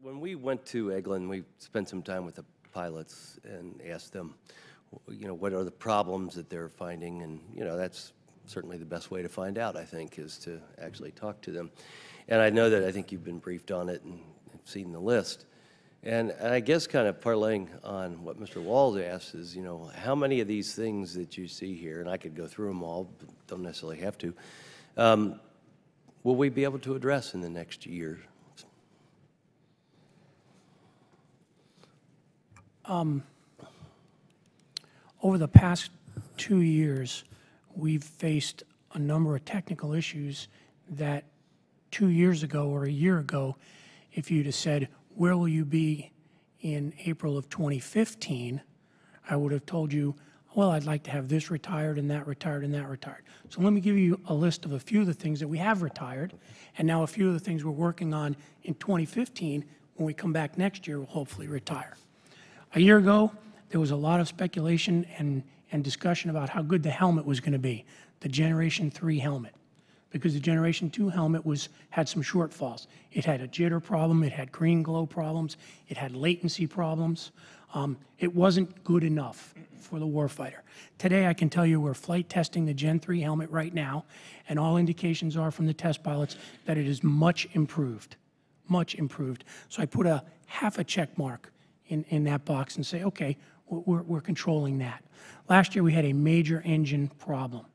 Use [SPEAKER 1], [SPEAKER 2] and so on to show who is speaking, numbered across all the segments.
[SPEAKER 1] When we went to Eglin, we spent some time with the pilots and asked them, what are the problems that they're finding? And, that's certainly the best way to find out, I think, is to actually talk to them. And I know that I think you've been briefed on it and seen the list. And I guess kind of parlaying on what Mr. Walls asked is, how many of these things that you see here, and I could go through them all, but don't necessarily have to, will we be able to address in the next year?
[SPEAKER 2] Over the past 2 years, we've faced a number of technical issues that 2 years ago or a year ago, if you'd have said, where will you be in April of 2015, I would have told you, well, I'd like to have this retired and that retired and that retired. So let me give you a list of a few of the things that we have retired, and now a few of the things we're working on in 2015. When we come back next year, we'll hopefully retire. A year ago, there was a lot of speculation and discussion about how good the helmet was going to be, the Generation 3 helmet, because the Generation 2 helmet had some shortfalls. It had a jitter problem, it had green glow problems, it had latency problems. It wasn't good enough for the warfighter. Today, I can tell you we're flight testing the Gen 3 helmet right now, and all indications are from the test pilots that it is much improved, much improved. So I put a half a check mark in that box and say, okay, we're controlling that. Last year, we had a major engine problem.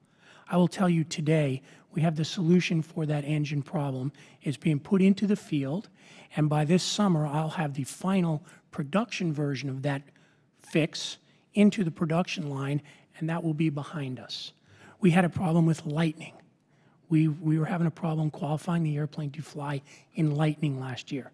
[SPEAKER 2] I will tell you today, we have the solution for that engine problem. It's being put into the field, and by this summer, I'll have the final production version of that fix into the production line, and that will be behind us. We had a problem with lightning. We were having a problem qualifying the airplane to fly in lightning last year.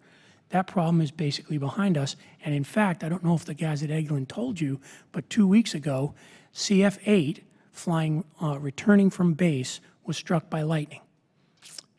[SPEAKER 2] That problem is basically behind us, and in fact, I don't know if the guys at Eglin told you, but 2 weeks ago, CF-8 flying, returning from base, was struck by lightning.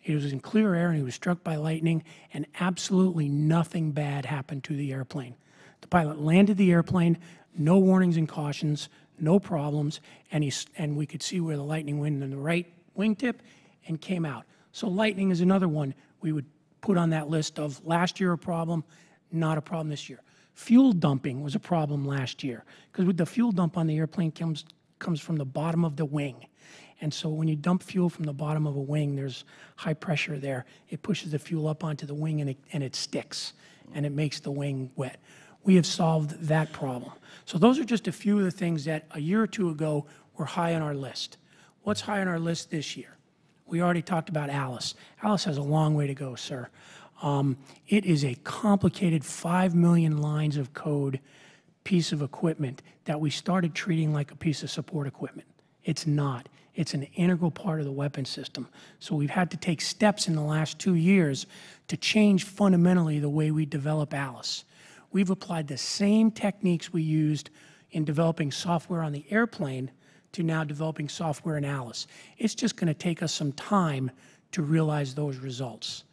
[SPEAKER 2] It was in clear air and he was struck by lightning, and absolutely nothing bad happened to the airplane. The pilot landed the airplane, no warnings and cautions, no problems, and we could see where the lightning went in the right wingtip and came out. So lightning is another one we would put on that list of last year a problem, not a problem this year. Fuel dumping was a problem last year, because with the fuel dump on the airplane comes from the bottom of the wing. And so when you dump fuel from the bottom of a wing, there's high pressure there. It pushes the fuel up onto the wing and it sticks, and it makes the wing wet. We have solved that problem. So those are just a few of the things that a year or two ago were high on our list. What's high on our list this year? We already talked about Alice. Alice has a long way to go, sir. It is a complicated 5 million lines of code piece of equipment that we started treating like a piece of support equipment. It's not. It's an integral part of the weapon system. So we've had to take steps in the last 2 years to change fundamentally the way we develop Alice. We've applied the same techniques we used in developing software on the airplane to now developing software in Alice. It's just going to take us some time to realize those results.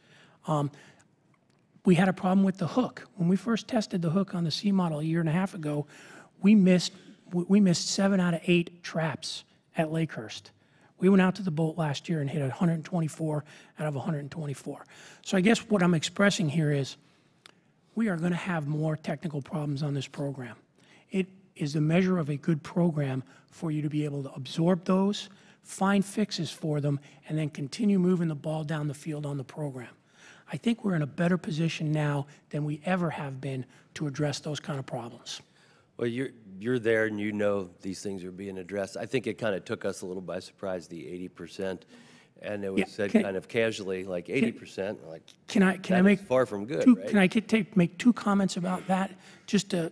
[SPEAKER 2] We had a problem with the hook. When we first tested the hook on the C model a year and a half ago, we missed 7 out of 8 traps at Lakehurst. We went out to the boat last year and hit 124 out of 124. So I guess what I'm expressing here is we are going to have more technical problems on this program. It is the measure of a good program for you to be able to absorb those, find fixes for them, and then continue moving the ball down the field on the program. I think we're in a better position now than we ever have been to address those kind of problems.
[SPEAKER 1] Well, you're there and you know these things are being addressed. I think it kind of took us a little by surprise, the 80%, and it was said kind of casually, like 80%. Like, can I make far from good, right?
[SPEAKER 2] Can I make 2 comments about that, just to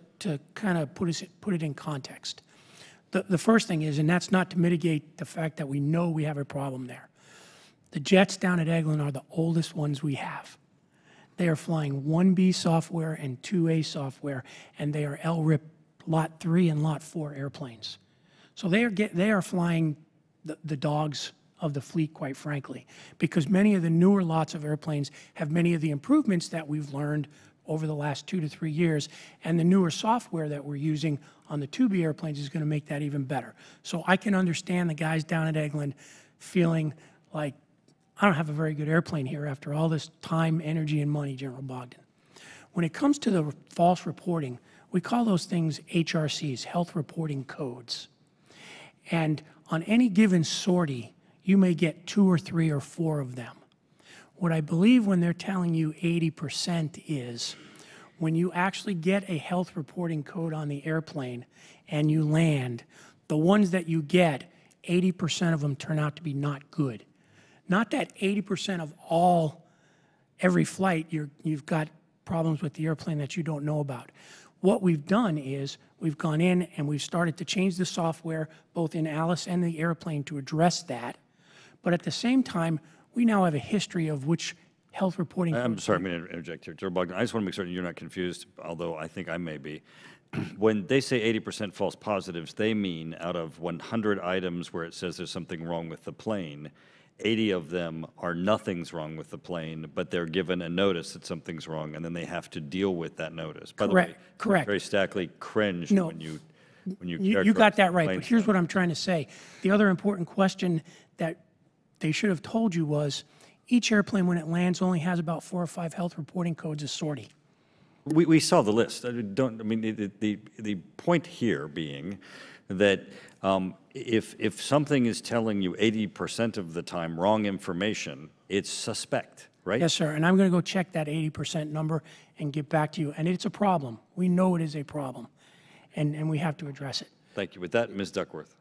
[SPEAKER 2] kind of put it in context? The first thing is, and that's not to mitigate the fact that we know we have a problem there. The jets down at Eglin are the oldest ones we have. They are flying 1B software and 2A software, and they are LRIP Lot 3 and Lot 4 airplanes. So they are flying the dogs of the fleet, quite frankly, because many of the newer lots of airplanes have many of the improvements that we've learned over the last 2 to 3 years, and the newer software that we're using on the 2B airplanes is going to make that even better. So I can understand the guys down at Eglin feeling like, I don't have a very good airplane here after all this time, energy, and money, General Bogdan. When it comes to the false reporting, we call those things HRCs, health reporting codes. And on any given sortie, you may get 2 or 3 or 4 of them. What I believe when they're telling you 80% is when you actually get a health reporting code on the airplane and you land, the ones that you get, 80% of them turn out to be not good. Not that 80% of every flight you've got problems with the airplane that you don't know about. What we've done is we've gone in and we've started to change the software both in Alice and the airplane to address that. But at the same time, we now have a history of which health reporting.
[SPEAKER 3] I'm sorry, I'm going to interject here. General Bogdan, I just want to make certain you're not confused, although I think I may be. When they say 80% false positives, they mean out of 100 items where it says there's something wrong with the plane, 80 of them are nothing's wrong with the plane, but they're given a notice that something's wrong, and then they have to deal with that notice. By the way,
[SPEAKER 2] Correct.
[SPEAKER 3] Very Stackley cringed
[SPEAKER 2] No,
[SPEAKER 3] when you
[SPEAKER 2] you got that right, but
[SPEAKER 3] planes
[SPEAKER 2] here's
[SPEAKER 3] down.
[SPEAKER 2] what I'm trying to say. The other important question that they should have told you was, each airplane when it lands only has about 4 or 5 health reporting codes a sortie.
[SPEAKER 3] We saw the list. The point here being that if something is telling you 80% of the time wrong information, it's suspect, right?
[SPEAKER 2] Yes, sir, and I'm going to go check that 80% number and get back to you. And it's a problem. We know it is a problem, and we have to address it.
[SPEAKER 3] Thank you. With that, Ms. Duckworth.